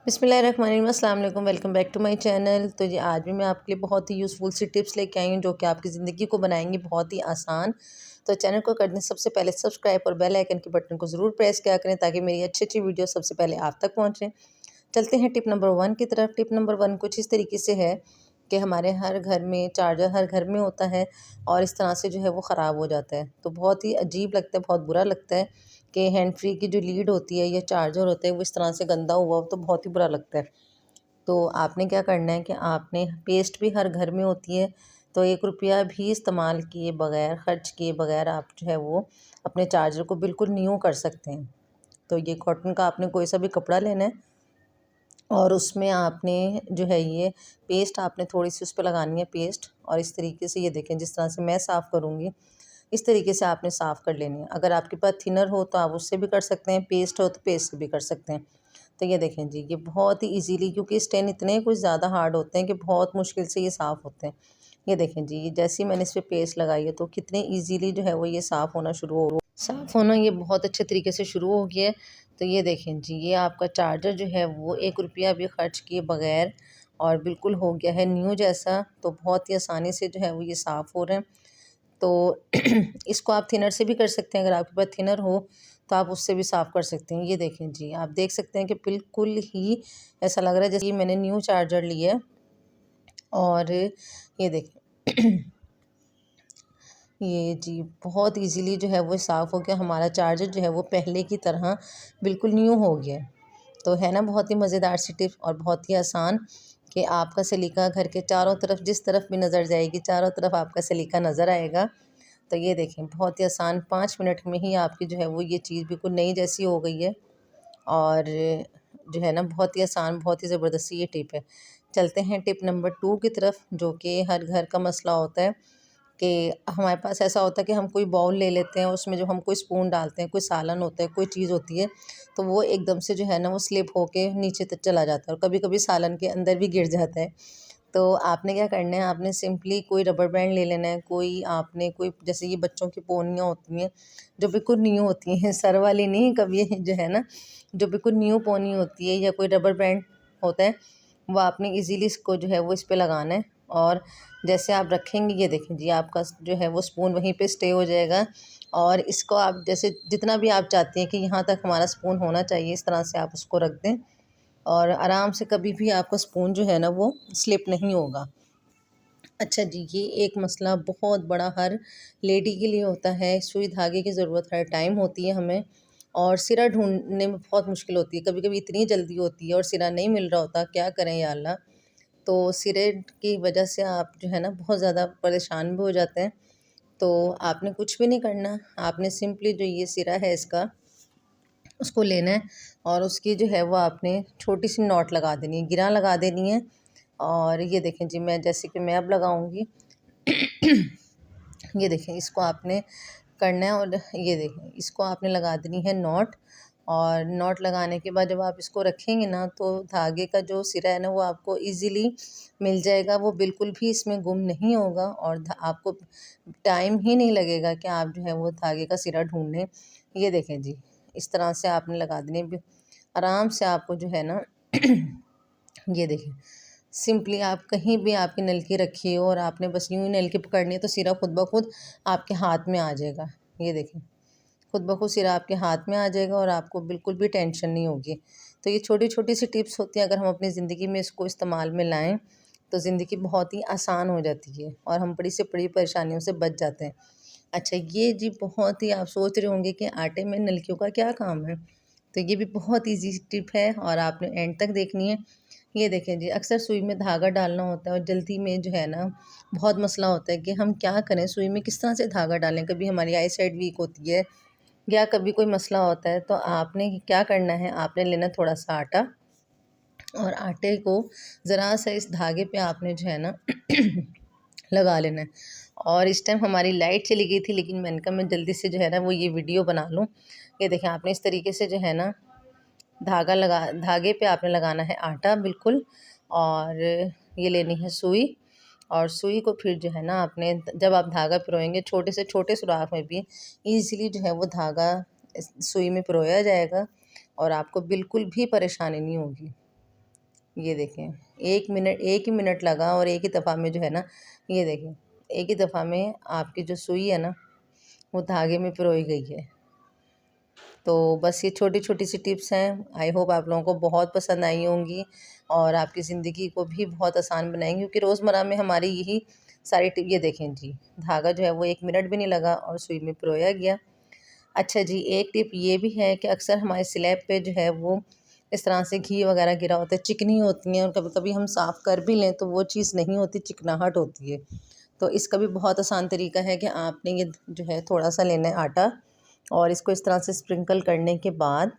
बिस्मिल्लाहिर्रहमानिर्रहीम, अस्सलाम वालेकुम। Welcome back to my channel. तो जी आज भी मैं आपके लिए बहुत ही यूज़फुल सी टिप्स लेके आई हूँ जो कि आपकी ज़िंदगी को बनाएंगी बहुत ही आसान। तो चैनल को कर दें सबसे पहले सब्सक्राइब और बेल आइकन के बटन को ज़रूर प्रेस किया करें ताकि मेरी अच्छी अच्छी वीडियो सबसे पहले आप तक पहुँचें। चलते हैं टिप नंबर 1 की तरफ। टिप नंबर 1 कुछ इस तरीके से है कि हमारे हर घर में चार्जर हर घर में होता है और इस तरह से जो है वो ख़राब हो जाता है। तो बहुत ही अजीब लगता है, बहुत बुरा लगता है कि हैंड फ्री की जो लीड होती है या चार्जर होता है वो इस तरह से गंदा हुआ हो, तो बहुत ही बुरा लगता है। तो आपने क्या करना है कि आपने पेस्ट भी हर घर में होती है, तो 1 रुपया भी इस्तेमाल किए बगैर, खर्च किए बगैर आप जो है वो अपने चार्जर को बिल्कुल न्यू कर सकते हैं। तो ये कॉटन का आपने कोई सा भी कपड़ा लेना है और उसमें आपने जो है ये पेस्ट आपने थोड़ी-सी उस पे लगानी है पेस्ट, और इस तरीके से ये देखें जिस तरह से मैं साफ़ करूँगी, इस तरीके से आपने साफ़ कर लेनी है। अगर आपके पास थिनर हो तो आप उससे भी कर सकते हैं, पेस्ट हो तो पेस्ट से भी कर सकते हैं। तो ये देखें जी, ये बहुत ही ईज़िली, क्योंकि स्टेन इतने कुछ ज़्यादा हार्ड होते हैं कि बहुत मुश्किल से ये साफ़ होते हैं। ये देखें जी, ये जैसे ही मैंने इस पे पेस्ट लगाई है तो कितने ईज़िली जो है वो ये साफ़ होना ये बहुत अच्छे तरीके से शुरू हो गया है। तो ये देखें जी, ये आपका चार्जर जो है वो 1 रुपया भी खर्च किए बगैर और बिल्कुल हो गया है न्यू जैसा। तो बहुत ही आसानी से जो है वो ये साफ़ हो रहे हैं। तो इसको आप थिनर से भी कर सकते हैं, अगर आपके पास थिनर हो तो आप उससे भी साफ़ कर सकते हैं। ये देखें जी, आप देख सकते हैं कि बिल्कुल ही ऐसा लग रहा है जैसे कि मैंने न्यू चार्जर लिया है। और ये देखें ये जी बहुत इजीली जो है वो साफ़ हो गया, हमारा चार्जर जो है वो पहले की तरह बिल्कुल न्यू हो गया है। तो है ना बहुत ही मज़ेदार सी टिप और बहुत ही आसान कि आपका सलीका घर के चारों तरफ जिस तरफ भी नज़र जाएगी चारों तरफ आपका सलीका नज़र आएगा। तो ये देखें बहुत ही आसान, 5 मिनट में ही आपकी जो है वो ये चीज़ बिल्कुल नई जैसी हो गई है। और जो है ना बहुत ही आसान, बहुत ही ज़बरदस्त ये टिप है। चलते हैं टिप नंबर 2 की तरफ, जो कि हर घर का मसला होता है कि हमारे पास ऐसा होता है कि हम कोई बाउल ले लेते हैं, उसमें जब हम कोई स्पून डालते हैं, कोई सालन होता है, कोई चीज़ होती है, तो वो एकदम से जो है ना वो स्लिप होके नीचे तक चला जाता है और कभी-कभी सालन के अंदर भी गिर जाता है। तो आपने क्या करना है, आपने सिंपली कोई रबर बैंड ले लेना है, कोई आपने कोई जैसे ये बच्चों की पोनियाँ होती हैं जो बिल्कुल न्यू होती हैं, सर वाली नहीं, कभी जो है ना जो बिल्कुल न्यू पोनी होती है या कोई रबर बैंड होता है, वो आपने इजीली इसको जो है वो इस पे लगाना है। और जैसे आप रखेंगे ये देखें जी, आपका जो है वो स्पून वहीं पे स्टे हो जाएगा। और इसको आप जैसे जितना भी आप चाहते हैं कि यहाँ तक हमारा स्पून होना चाहिए, इस तरह से आप उसको रख दें और आराम से कभी भी आपका स्पून जो है ना वो स्लिप नहीं होगा। अच्छा जी, ये एक मसला बहुत बड़ा हर लेडी के लिए होता है, सुई धागे की ज़रूरत हर टाइम होती है हमें, और सिरा ढूँढने में बहुत मुश्किल होती है। कभी-कभी इतनी जल्दी होती है और सिरा नहीं मिल रहा होता, क्या करें या अल्लाह! तो सिरे की वजह से आप जो है ना बहुत ज़्यादा परेशान भी हो जाते हैं। तो आपने कुछ भी नहीं करना, आपने सिंपली जो ये सिरा है इसका, उसको लेना है और उसकी जो है वो आपने छोटी-सी नॉट लगा देनी है, गिरा लगा देनी है। और ये देखें जी, मैं जैसे कि मैं अब लगाऊँगी। ये देखें इसको आपने करना है और ये देखें इसको आपने लगा देनी है नॉट। और नॉट लगाने के बाद जब आप इसको रखेंगे ना तो धागे का जो सिरा है ना वो आपको इजीली मिल जाएगा, वो बिल्कुल भी इसमें गुम नहीं होगा और आपको टाइम ही नहीं लगेगा कि आप जो है वो धागे का सिरा ढूंढें। ये देखें जी, इस तरह से आपने लगा देनी है, आराम से आपको जो है ना ये देखिए सिंपली आप कहीं भी आपकी नलकी रखी हो और आपने बस यूँ ही नलकी पकड़नी है तो सिरा खुद ब खुद आपके हाथ में आ जाएगा। ये देखें खुद ब खुद सिरा आपके हाथ में आ जाएगा और आपको बिल्कुल भी टेंशन नहीं होगी। तो ये छोटी-छोटी सी टिप्स होती हैं, अगर हम अपनी ज़िंदगी में इसको इस्तेमाल में लाएँ तो ज़िंदगी बहुत ही आसान हो जाती है और हम बड़ी से बड़ी परेशानियों से बच जाते हैं। अच्छा ये जी बहुत ही, आप सोच रहे होंगे कि आटे में नलकियों का क्या काम है? तो ये भी बहुत ईज़ी टिप है और आपने एंड तक देखनी है। ये देखें जी, अक्सर सुई में धागा डालना होता है और जल्दी में जो है ना बहुत मसला होता है कि हम क्या करें, सुई में किस तरह से धागा डालें। कभी हमारी आई साइड वीक होती है या कभी कोई मसला होता है, तो आपने क्या करना है, आपने लेना थोड़ा सा आटा और आटे को ज़रा सा इस धागे पे आपने जो है ना लगा लेना है। और इस टाइम हमारी लाइट चली गई थी, लेकिन मैंने कहा मैं जल्दी से जो है ना वो ये वीडियो बना लूँ। ये देखें आपने इस तरीके से जो है ना धागे पे आपने लगाना है आटा बिल्कुल। और ये लेनी है सुई, और सुई को फिर जो है ना आपने जब आप धागा पिरोएंगे छोटे से छोटे सुराख में भी ईज़िली जो है वो धागा सुई में पिरोया जाएगा और आपको बिल्कुल भी परेशानी नहीं होगी। ये देखें, 1 ही मिनट लगा और एक ही दफ़ा में जो है ना, ये देखें, एक ही दफ़ा में आपकी जो सुई है ना वो धागे में पिरोई गई है। तो बस ये छोटी-छोटी सी टिप्स हैं। आई होप आप लोगों को बहुत पसंद आई होंगी और आपकी ज़िंदगी को भी बहुत आसान बनाएँगी, क्योंकि रोज़मर्रा में हमारी यही सारी टिप। ये देखें जी, धागा जो है वो 1 मिनट भी नहीं लगा और सुई में पिरोया गया। अच्छा जी, एक टिप ये भी है कि अक्सर हमारे स्लैब पे जो है वो इस तरह से घी वगैरह गिरा होता है, चिकनी होती हैं और कभी-कभी हम साफ़ कर भी लें तो वो चीज़ नहीं होती, चिकनाहट होती है। तो इसका भी बहुत आसान तरीका है कि आपने ये जो है थोड़ा-सा लेना है आटा और इसको इस तरह से स्प्रिंकल करने के बाद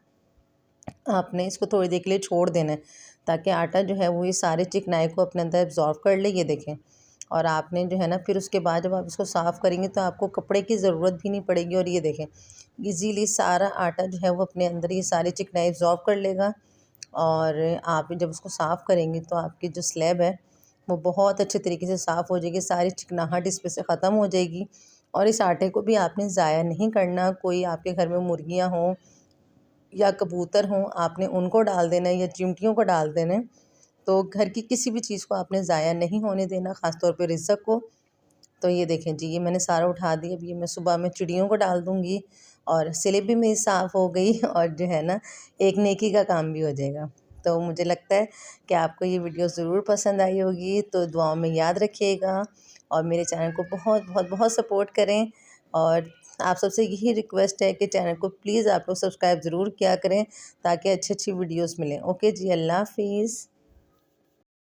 आपने इसको थोड़ी देर के लिए छोड़ देना है, ताकि आटा जो है वो ये सारे चिकनाई को अपने अंदर एब्ज़ॉर्ब कर ले। ये देखें, और आपने जो है ना फिर उसके बाद जब आप इसको साफ़ करेंगे तो आपको कपड़े की ज़रूरत भी नहीं पड़ेगी। और ये देखें, इजीली सारा आटा जो है वो अपने अंदर ये सारी चिकनाई एब्ज़ॉर्ब कर लेगा। और आप जब उसको साफ़ करेंगे तो आपकी जो स्लैब है वो बहुत अच्छे तरीके से साफ़ हो जाएगी, सारी चिकनाहट इस पे से ख़त्म हो जाएगी। और इस आटे को भी आपने ज़ाया नहीं करना। कोई आपके घर में मुर्गियाँ हों या कबूतर हों, आपने उनको डाल देना है या चिमटियों को डाल देना है। तो घर की किसी भी चीज़ को आपने ज़ाया नहीं होने देना, ख़ास तौर पे रिज़्क़ को। तो ये देखें जी, ये मैंने सारा उठा दिया। अब ये मैं सुबह में चिड़ियों को डाल दूँगी और स्लेब भी मेरी साफ़ हो गई और जो है ना एक नेकी का काम भी हो जाएगा। तो मुझे लगता है कि आपको ये वीडियो ज़रूर पसंद आई होगी, तो दुआओं में याद रखिएगा और मेरे चैनल को बहुत बहुत बहुत सपोर्ट करें। और आप सबसे यही रिक्वेस्ट है कि चैनल को प्लीज़ आप लोग सब्सक्राइब ज़रूर किया करें, ताकि अच्छी-अच्छी वीडियोज़ मिलें। ओके जी, अल्लाह हाफ़िज़।